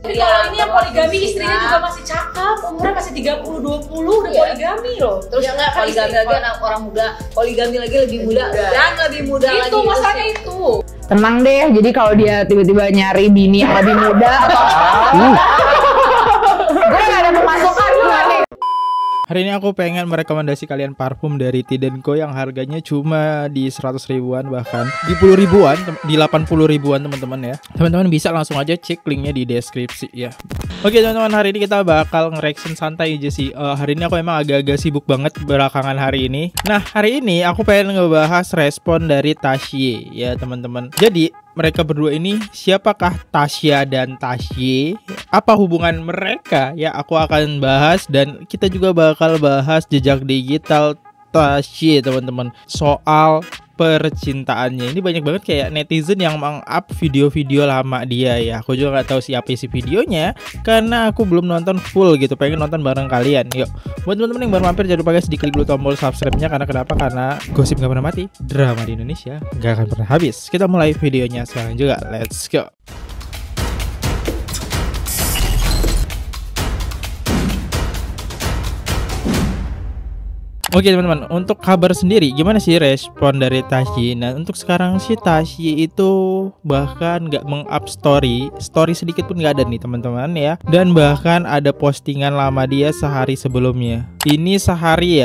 Tapi kalau ini yang poligami istrinya juga masih cakep, umurnya masih 30-20 udah poligami loh. Terus enggak poligami lagi anak orang muda, poligami lagi lebih muda dan lebih muda lagi. Itu masalahnya itu. Tenang deh, jadi kalau dia tiba-tiba nyari bini yang lebih muda atau gue gak ada pemasukan nih. Hari ini aku pengen merekomendasi kalian parfum dari Tidenco yang harganya cuma di 100 ribuan, bahkan di 10 ribuan, di 80 ribuan teman-teman ya. Teman-teman bisa langsung aja cek linknya di deskripsi ya. Oke teman-teman, hari ini kita bakal nge-reaction santai aja sih. Hari ini aku emang agak-agak sibuk banget belakangan hari ini. Nah hari ini aku pengen ngebahas respon dari Tasye ya teman-teman. Jadi mereka berdua ini siapakah Tasya dan Tasye? Apa hubungan mereka? Ya aku akan bahas, dan kita juga bakal bahas jejak digital Tasye teman-teman, soal percintaannya. Ini banyak banget kayak netizen yang meng-up video-video lama dia ya. Aku juga nggak tahu siapa isi videonya karena aku belum nonton full gitu. Pengen nonton bareng kalian. Yuk, buat teman-teman yang baru mampir jangan lupa guys diklik dulu tombol subscribe-nya. Karena kenapa? Karena gosip nggak pernah mati, drama di Indonesia nggak akan pernah habis. Kita mulai videonya sekarang juga. Let's go. Oke teman-teman, untuk kabar sendiri gimana sih respon dari Tasye? Nah untuk sekarang sih Tasye itu bahkan nggak meng-up story sedikit pun nggak ada nih teman-teman ya. Dan bahkan ada postingan lama dia sehari sebelumnya. Ini sehari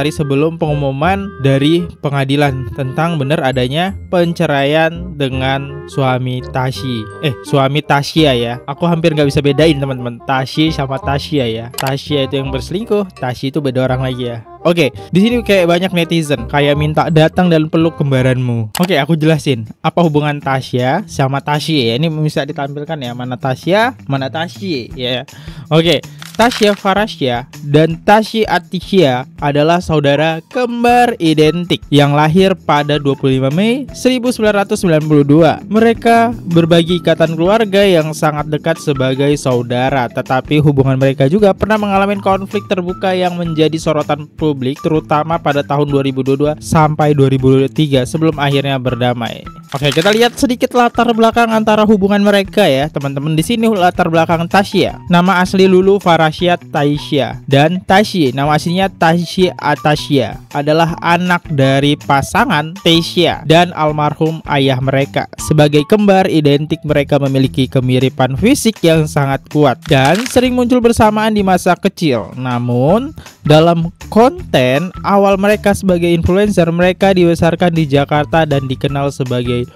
sebelum pengumuman dari pengadilan tentang benar adanya penceraian dengan suami Tasye. Suami Tasya ya. Aku hampir nggak bisa bedain teman-teman, Tasye sama Tasya ya. Tasya itu yang berselingkuh, Tasye itu beda orang lagi ya. Oke, di sini kayak banyak netizen kayak minta datang dan peluk kembaranmu. Oke, aku jelasin apa hubungan Tasya sama Tasye ya. Ini bisa ditampilkan ya, mana Tasya, mana Tasye ya. Oke, Tasya Farasya dan Tasye Atisya adalah saudara kembar identik yang lahir pada 25 Mei 1992. Mereka berbagi ikatan keluarga yang sangat dekat sebagai saudara, tetapi hubungan mereka juga pernah mengalami konflik terbuka yang menjadi sorotan publik, terutama pada tahun 2022 sampai 2023 sebelum akhirnya berdamai. Oke, kita lihat sedikit latar belakang antara hubungan mereka ya, teman-teman. Di sini latar belakang Tasya. Nama asli Lulu Farasya Taisya, dan Tasye nama aslinya Tasye Atasya, adalah anak dari pasangan Tasya dan almarhum ayah mereka. Sebagai kembar identik, mereka memiliki kemiripan fisik yang sangat kuat dan sering muncul bersamaan di masa kecil. Namun dalam konten awal mereka sebagai influencer, mereka dibesarkan di Jakarta dan dikenal sebagai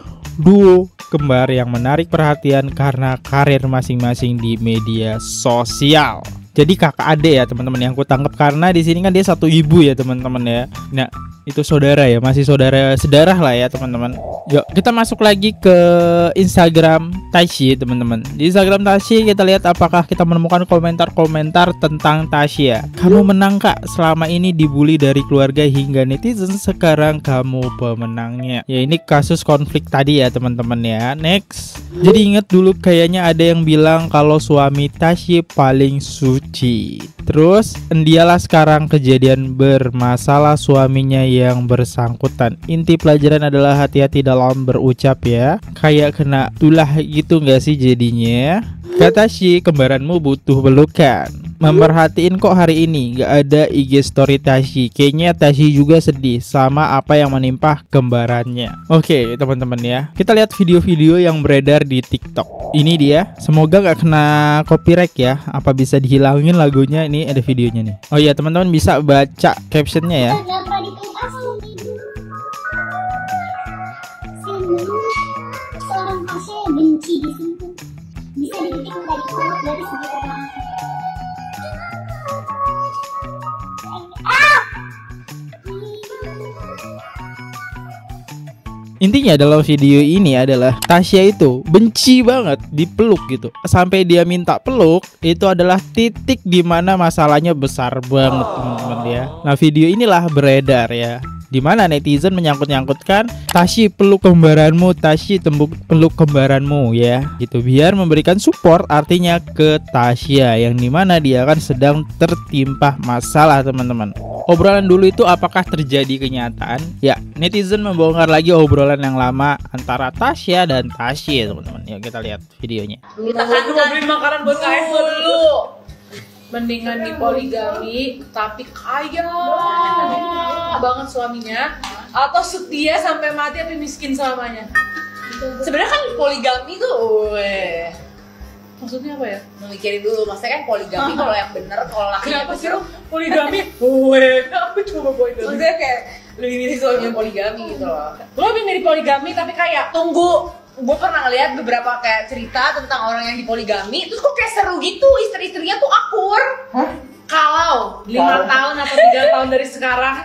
duo kembar yang menarik perhatian karena karir masing-masing di media sosial. Jadi kakak adik ya teman-teman yang aku tangkap, karena di sini kan dia satu ibu ya teman-teman ya. Nah itu saudara ya, masih saudara lah ya teman-teman. Yuk kita masuk lagi ke Instagram Tasye teman-teman. Di Instagram Tasye kita lihat apakah kita menemukan komentar-komentar tentang Tasya. Kamu menang kak, selama ini dibully dari keluarga hingga netizen, sekarang kamu pemenangnya. Ya ini kasus konflik tadi ya teman-teman ya. Next. Jadi ingat dulu kayaknya ada yang bilang kalau suami Tasye paling suci. Terus dialah sekarang kejadian bermasalah suaminya yang bersangkutan. Inti pelajaran adalah hati-hati dalam berucap ya. Kayak kena tulah gitu nggak sih jadinya? Kata Tasye, kembaranmu butuh pelukan. Memperhatiin kok hari ini gak ada IG story Tasye. Kayaknya Tasye juga sedih sama apa yang menimpa kembarannya. Oke teman-teman ya, kita lihat video-video yang beredar di TikTok. Ini dia, semoga gak kena copyright ya. Apa bisa dihilangin lagunya? Ini ada videonya nih. Oh iya teman-teman bisa baca captionnya ya. Seorang Tasya benci disentuh, bisa dititik dari kulit dari segi orang. Intinya dalam video ini adalah Tasya itu benci banget dipeluk gitu. Sampai dia minta peluk, itu adalah titik dimana masalahnya besar banget teman-teman ya. Nah video inilah beredar ya. di mana netizen menyangkut-nyangkutkan Tasya peluk kembaranmu, Tasya peluk kembaranmu ya gitu, biar memberikan support artinya ke Tasya yang dimana dia kan sedang tertimpa masalah teman-teman. Obrolan dulu itu apakah terjadi kenyataan? Ya, netizen membongkar lagi obrolan yang lama antara Tasya dan Tasya teman-teman. Yuk kita lihat videonya. Kita kan beli makanan buat KF dulu. Mendingan di poligami tapi kaya banget suaminya, atau setia sampai mati tapi miskin selamanya. Sebenarnya kan poligami tuh maksudnya apa ya? Mikirin dulu, maksudnya kan poligami kalau yang bener, kalau lakinya Kenapa sih lo poligami? Aku coba poligami. maksudnya kayak lebih milih suami yang poligami gitu loh. Lo lebih milih poligami tapi kaya? Tunggu, gue pernah ngeliat beberapa kayak cerita tentang orang yang di poligami, terus kok kayak seru gitu, istri-istrinya tuh akur. Kalau 5 tahun atau 3 tahun dari sekarang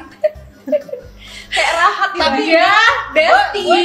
Kayak rahat gitu. tapi ya Besti. gue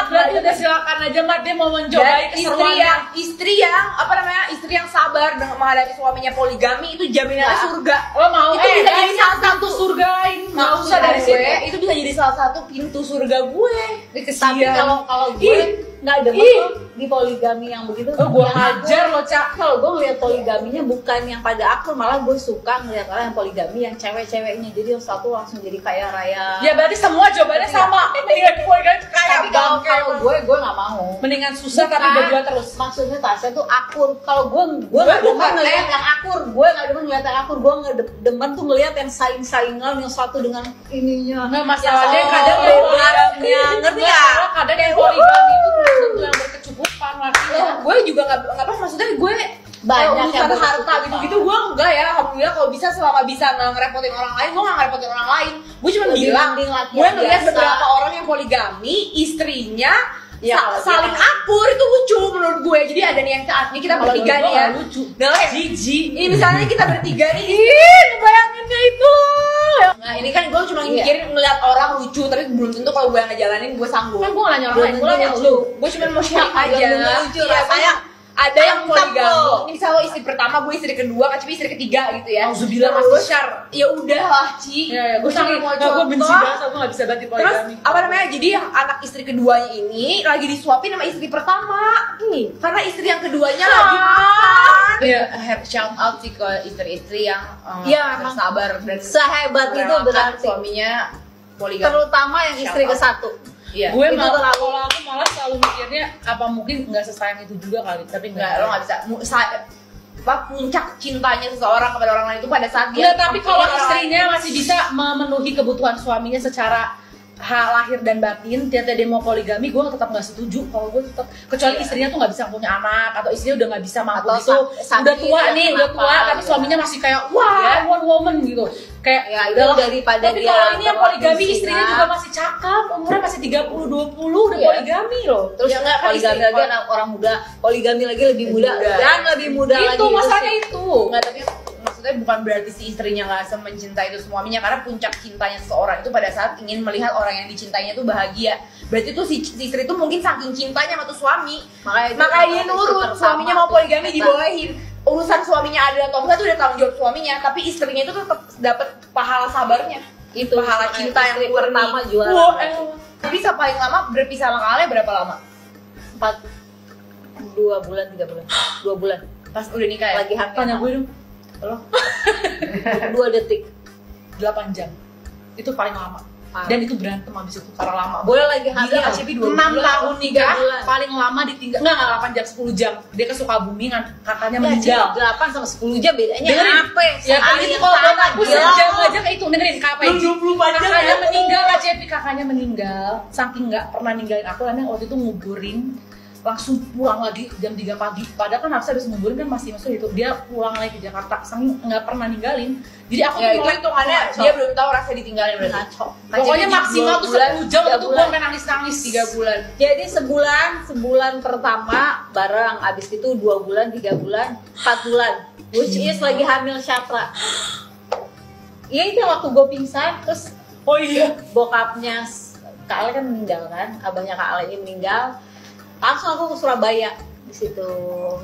berarti udah silakan aja Mat, dia mau mencoba Dan istri yang apa namanya, istri yang sabar dengan menghadapi suaminya poligami itu jaminannya surga. lo mau Itu bisa jadi salah satu surgain, nggak Nggak usah dari gue, situ. itu bisa jadi salah satu pintu surga gue. Tapi Kesian. kalau gue Ih. nggak demen Ih. tuh di poligami yang begitu. Oh, gue Yang hajar aku- lo Cak. Kalau gue ngeliat poligaminya bukan yang pada akur, malah gue suka ngeliat orang yang poligami yang cewek-ceweknya, jadi yang satu langsung jadi kaya raya. Ya berarti semua jawabannya sama. Mendingan poligami kaya Tapi kalau gue nggak mau. mendingan susah tapi Bukan. berdua terus. Maksudnya Tasya tuh akur. Kalau gue nggak demen bukan, ngeliat yang akur. Gue nggak demen ngeliat yang akur. Gue nggak demen tuh ngeliat yang saing-saingan yang satu dengan ininya. Nggak masalahnya Ya, kadang oh, yang orangnya, ngerti nggak? Kadang yang poligami itu belum tentu yang berkecukupan lakinya. Gue juga nggak apa, maksudnya gue Banyak kalau yang urusan harta berkecukupan. gitu-gitu gue enggak ya. Alhamdulillah kalau bisa, selama bisa nggak ngerepotin orang lain, gue nggak ngerepotin orang lain. Gue cuma Lebih bilang, mending laki gue yang ngeliat biasa. beberapa orang yang poligami, istrinya Ya, kalau saling dia- akur, itu lucu menurut gue. Jadi ada nih yang saatnya kita bertiga nih ya. Lucu. Nah, kayak, Jijik. ini misalnya kita bertiga nih, Ngebayanginnya itu. nah ini kan gue cuma mikirin ngeliat orang lucu, tapi belum tentu kalau gue yang ngejalanin gue sanggup. Kan gue nggak nanya orang lain, gue Belum nanya tentu lu. Gue cuma mau sharing aja. Belum tentu lucu, Iya, rasanya ada yang mantap poligami. loh. Ini misalnya istri pertama, gue istri kedua, Kacipi istri ketiga gitu ya. Auzubillah, Terus, Mas Syar. ya udah lah, Ci. Ya, gue sangat mau gue benci contoh. banget, gue nggak bisa banget di Terus poligami. apa namanya? Jadi yang anak istri keduanya ini lagi disuapin sama istri pertama. Karena istri yang keduanya lagi makan. Iya. Shout out sih ke istri-istri yang Iya, emang. bersabar dan Sehebat itu merelakan berarti. suaminya poligami. Terutama yang istri Shout out. ke-1. Iya. Gue Itu malah terlalu- kalau aku malah selalu mikirnya apa mungkin nggak sesayang itu juga kali, tapi Enggak, lo nggak bisa puncak cintanya seseorang kepada orang lain itu pada saat dia Enggak, tapi kalau mempunyai orang istrinya masih bisa memenuhi kebutuhan suaminya secara lahir dan batin, ternyata dia mau poligami, gue tetap nggak setuju. Kalau gue tetap, kecuali istrinya tuh nggak bisa punya anak atau istrinya udah nggak bisa mampu Atau gitu, sakit udah tua atau nih, udah kenapa, tua, tapi gitu. suaminya masih kayak wah Ya. one woman gitu, kayak Ya, itu udahlah. daripada Tapi dia kalau ini yang terlalu poligami, zina. istrinya juga masih cakep, umurnya masih 30-20 udah Iya. poligami loh. Terus Ya, nggak, kan poligami istri- lagi anak orang muda, poligami lagi lebih muda muda. dan lebih muda lagi. Itu masalahnya sih. itu. Enggak, tapi maksudnya bukan berarti si istrinya nggak mencintai itu suaminya, karena puncak cintanya seseorang itu pada saat ingin melihat orang yang dicintainya itu bahagia. Berarti tuh si istri itu mungkin saking cintanya sama tuh suami, makanya dia nurut. Suaminya mau poligami dibolehin. Urusan suaminya ada atau enggak itu udah tanggung jawab suaminya, tapi istrinya itu tetap dapat pahala sabarnya. Itu pahala cinta yang istri murni. pertama juara. Wah, Bisa paling lama berpisah sama Kale berapa lama? 2 bulan 3 bulan 2 bulan Pas udah nikah ya? lagi hamil. tanya gue dong, 2 detik 8 jam itu paling lama. Dan itu berantem habis itu karena lama. boleh lagi hamil. Gila, Cipi 2 6 bulan, tahun nikah, 3 bulan. paling lama ditinggal. Enggak 8 jam, 10 jam. Dia ke Sukabumi kan, kakaknya meninggal. 8 sama 10 jam bedanya Dengerin. apa? Ya kan Sehari itu yang kalau sama, buat aku gila. sejam aja kayak itu, dengerin kakak Lu 24 jam kakaknya ya? meninggal, Kak Cepi kakaknya meninggal, saking nggak pernah ninggalin aku, karena waktu itu nguburin langsung pulang lagi jam 3 pagi. Padahal kan harusnya habis nguburin kan masih masuk itu, dia pulang lagi ke Jakarta, saking nggak pernah ninggalin. Jadi aku Ya tuh itu mulai hitungannya dia belum tahu rasa ditinggalin berarti. Ngaco. pokoknya maksimal tuh 10 jam 3 itu bulan. gue main nangis-nangis 3 bulan. Jadi sebulan pertama bareng, abis itu 2 bulan, 3 bulan, 4 bulan. Which is lagi hamil Syatra. Iya itu waktu gue pingsan, terus Oh iya. bokapnya Kak Ale kan meninggal kan, abahnya Kak Ale ini meninggal. Langsung aku ke Surabaya di situ.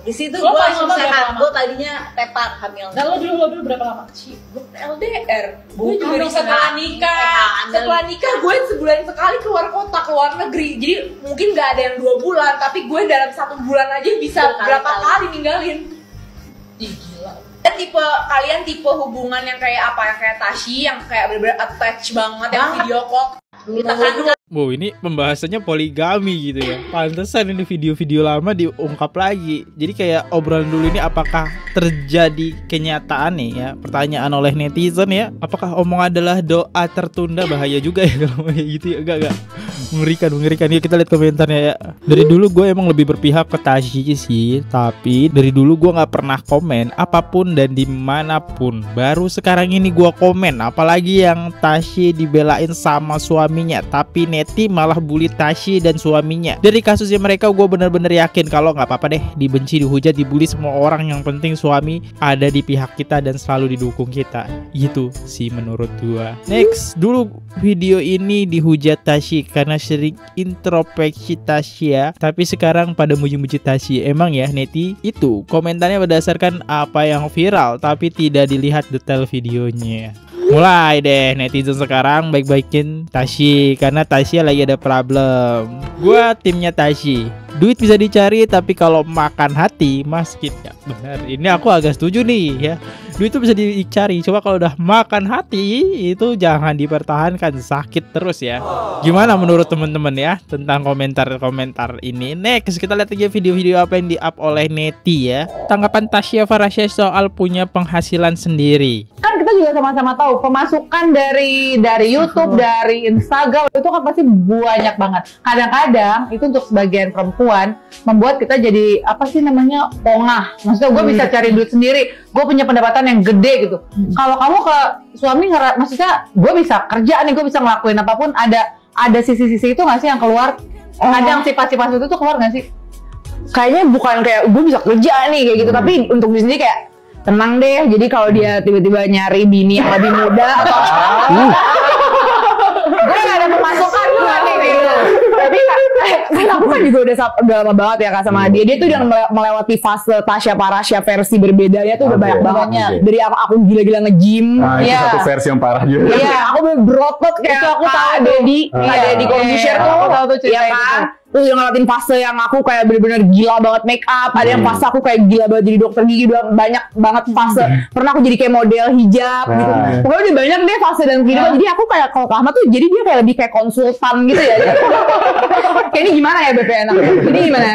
Di situ Lo gue paling langsung lama berapa sehat. lama? Gue tadinya tepar hamil. Nah lo dulu berapa lama? Gue LDR. Gue juga Bukan di dong, setelah nikah. setelah nikah gue sebulan sekali keluar kota, keluar negeri. Jadi mungkin gak ada yang 2 bulan, tapi gue dalam 1 bulan aja bisa berapa kali ninggalin. Ih, gila. Dan kalian tipe hubungan yang kayak apa? Yang kayak Tashi, yang kayak bener-bener attach banget, yang video call ditekan. Wow, ini pembahasannya poligami gitu ya. Pantesan ini video-video lama diungkap lagi. Jadi kayak obrolan dulu ini apakah terjadi kenyataan nih ya? Pertanyaan oleh netizen ya. Apakah omong adalah doa tertunda? Bahaya juga ya kalau kayak gitu ya. Enggak. Mengerikan. Yuk kita lihat komentarnya ya. Dari dulu gue emang lebih berpihak ke Tashi sih. Tapi dari dulu gue gak pernah komen apapun dan dimanapun. Baru sekarang ini gue komen. Apalagi yang Tashi dibelain sama suaminya. Tapi Neti malah bully Tashi dan suaminya. Dari kasusnya mereka gue bener-bener yakin kalau nggak apa-apa deh dibenci, dihujat, dibully semua orang, yang penting suami ada di pihak kita dan selalu didukung kita. Itu sih menurut gue. Next, dulu video ini dihujat Tashi karena sering introspeksi Tashi ya. Tapi sekarang pada muji-muji Tashi. Emang ya Neti itu komentarnya berdasarkan apa yang viral tapi tidak dilihat detail videonya. Mulai deh netizen sekarang baik-baikin Tashi karena Tashi lagi ada problem. Gua timnya Tashi. Duit bisa dicari tapi kalau makan hati maskin ya. Benar. Ini aku agak setuju nih ya. Duit itu bisa dicari. Coba kalau udah makan hati itu jangan dipertahankan, sakit terus ya. Gimana menurut teman-teman ya tentang komentar-komentar ini? Next kita lihat aja video-video apa yang di-up oleh Neti ya. Tanggapan Tasya Farasya soal punya penghasilan sendiri. Kan kita juga sama-sama tahu pemasukan dari YouTube, dari Instagram itu kan pasti banyak banget. Kadang-kadang itu untuk sebagian perempuan membuat kita jadi apa sih namanya pongah. Maksudnya gue bisa cari duit sendiri, gue punya pendapatan yang gede gitu. Kalau kamu ke suami maksudnya gue bisa kerja nih, gue bisa ngelakuin apapun. Ada sisi-sisi itu nggak sih yang keluar? Kadang sifat-sifat itu tuh keluar nggak sih? Kayaknya bukan kayak gue bisa kerja nih kayak gitu, tapi untuk diri sendiri kayak tenang deh. Jadi kalau dia tiba-tiba nyari bini yang lebih muda atau gue gak ada pemasukan nih gitu. Tapi kan aku kan juga udah lama banget ya Kak sama dia. Dia tuh udah melewati fase Tasya Farasya versi berbedanya tuh udah banyak banget. Dari aku gila-gila nge-gym. Nah, itu satu versi yang parah juga. Iya, aku berotot kayak Itu aku Kak tahu. Dedi. Kak Dedi Corbuzier tuh. Aku tahu tuh cerita Iya itu kan? tuh. Terus yang ngeliatin fase yang aku kayak bener-bener gila banget make up. Ada yang fase aku kayak gila banget jadi dokter gigi. Udah banyak banget fase. Pernah aku jadi kayak model hijab gitu. Pokoknya udah banyak deh fase dan kehidupan. Jadi aku kayak kalau Kak Ahmad tuh jadi dia kayak lebih kayak konsultan gitu ya. Kayak ini gimana ya BPN aku? Ini gimana?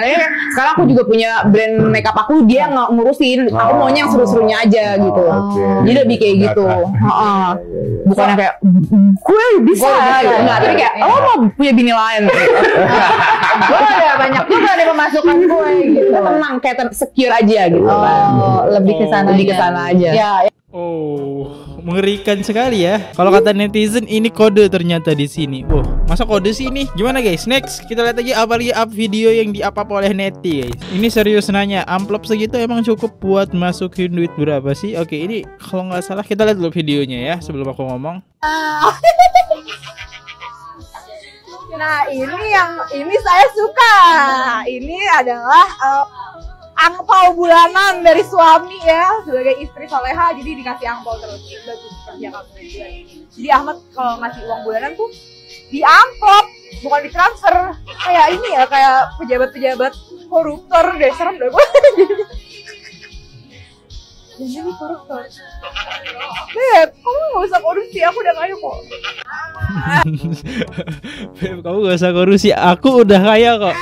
Sekarang aku juga punya brand makeup aku, dia ngurusin. Aku maunya yang seru-serunya aja gitu. Jadi lebih kayak gitu. Bukannya kayak gue bisa gitu. Enggak, tapi kayak mau punya bini lain. Gue ada banyak juga ada pemasukan gue gitu. Tenang, kayak secure aja gitu. Lebih ke sana. Lebih ke sana aja. Ya, Oh, mengerikan sekali ya. Kalau kata netizen ini kode ternyata di sini. Wah, masa kode sih ini? Gimana guys? Next kita lihat aja apa lagi up video yang di-up oleh Neti guys. Ini serius nanya, amplop segitu emang cukup buat masukin duit berapa sih? Oke, ini kalau nggak salah kita lihat dulu videonya ya sebelum aku ngomong. Nah ini saya suka. Ini adalah angpau bulanan dari suami ya, sebagai istri soleha jadi dikasih angpau terus. Bagus kerja kamu. Jadi Ahmad kalau ngasih uang bulanan tuh di amplop, bukan di transfer. Kayak ini ya, kayak pejabat-pejabat koruptor deh, serem deh gue. Jadi koruptor. Beb, kamu gak usah korupsi, aku udah kaya kok. Beb, kamu gak usah korupsi, aku udah kaya kok.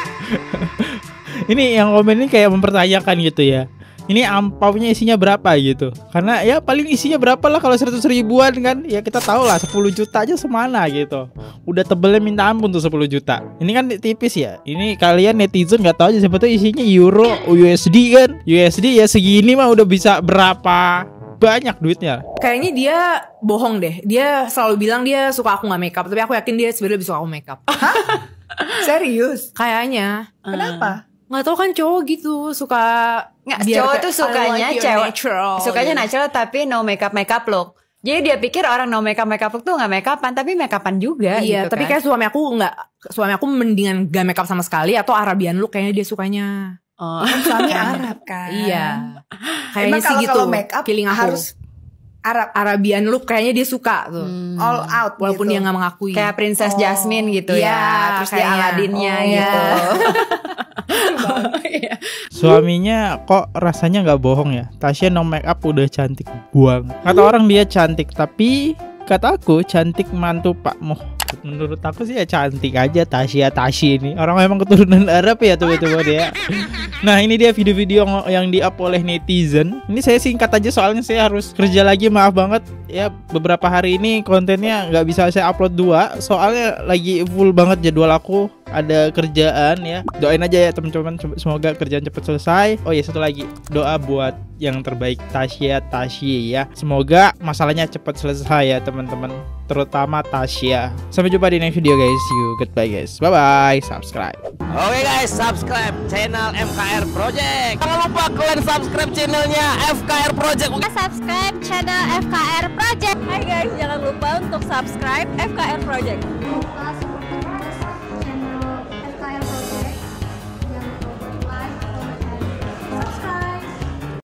Ini yang komen ini kayak mempertanyakan gitu ya. Ini ampaunya isinya berapa gitu. Karena ya paling isinya berapa lah kalau 100 ribuan kan. Ya kita tahu lah 10 juta aja semana gitu. Udah tebelnya minta ampun tuh 10 juta. Ini kan tipis ya. Ini kalian netizen gak tahu aja siapa tuh isinya euro, USD kan. USD ya segini mah udah bisa berapa banyak duitnya. Kayaknya dia bohong deh. Dia selalu bilang dia suka aku nggak makeup, tapi aku yakin dia sebenarnya lebih suka aku makeup. Serius? Kayaknya. Kenapa? Nggak tahu kan cowok gitu suka. Nggak, biar cowok kayak, tuh sukanya I like your cewek natural, sukanya gitu. natural tapi no makeup look. Jadi dia pikir orang no makeup look tuh nggak makeupan, tapi makeupan juga. Iya, gitu tapi kan. kayak suami aku mendingan gak makeup sama sekali atau Arabian look kayaknya dia sukanya. Oh. Suami Arab kan. Iya. Kayaknya Emang sih gitu. kalau makeup Feeling aku. harus Arabian look kayaknya dia suka tuh. All out walaupun gitu. dia nggak mengakui. Kayak Princess Jasmine gitu Iya, ya. Terus dia kayaknya. Aladinnya Oh, iya. gitu. Suaminya kok rasanya nggak bohong ya. Tasya no make up udah cantik banget. Kata orang dia cantik, tapi kata aku cantik mantu Pak Moh. Menurut aku sih ya cantik aja Tasya ini. Orang emang keturunan Arab ya tuh dia. Nah ini dia video-video yang di-up oleh netizen. Ini saya singkat aja soalnya saya harus kerja lagi, maaf banget ya. Beberapa hari ini kontennya nggak bisa saya upload 2 soalnya lagi full banget jadwal aku. Ada kerjaan ya. Doain aja ya teman-teman, semoga kerjaan cepat selesai. Oh ya satu lagi, doa buat yang terbaik Tasya ya. Semoga masalahnya cepat selesai ya teman-teman, terutama Tasya. Sampai jumpa di next video guys. See you, goodbye guys. Bye bye. Subscribe. Oke guys, subscribe channel FKR Project. Jangan lupa kalian subscribe channelnya FKR Project. Subscribe channel FKR Project. Hai guys, jangan lupa untuk subscribe FKR Project.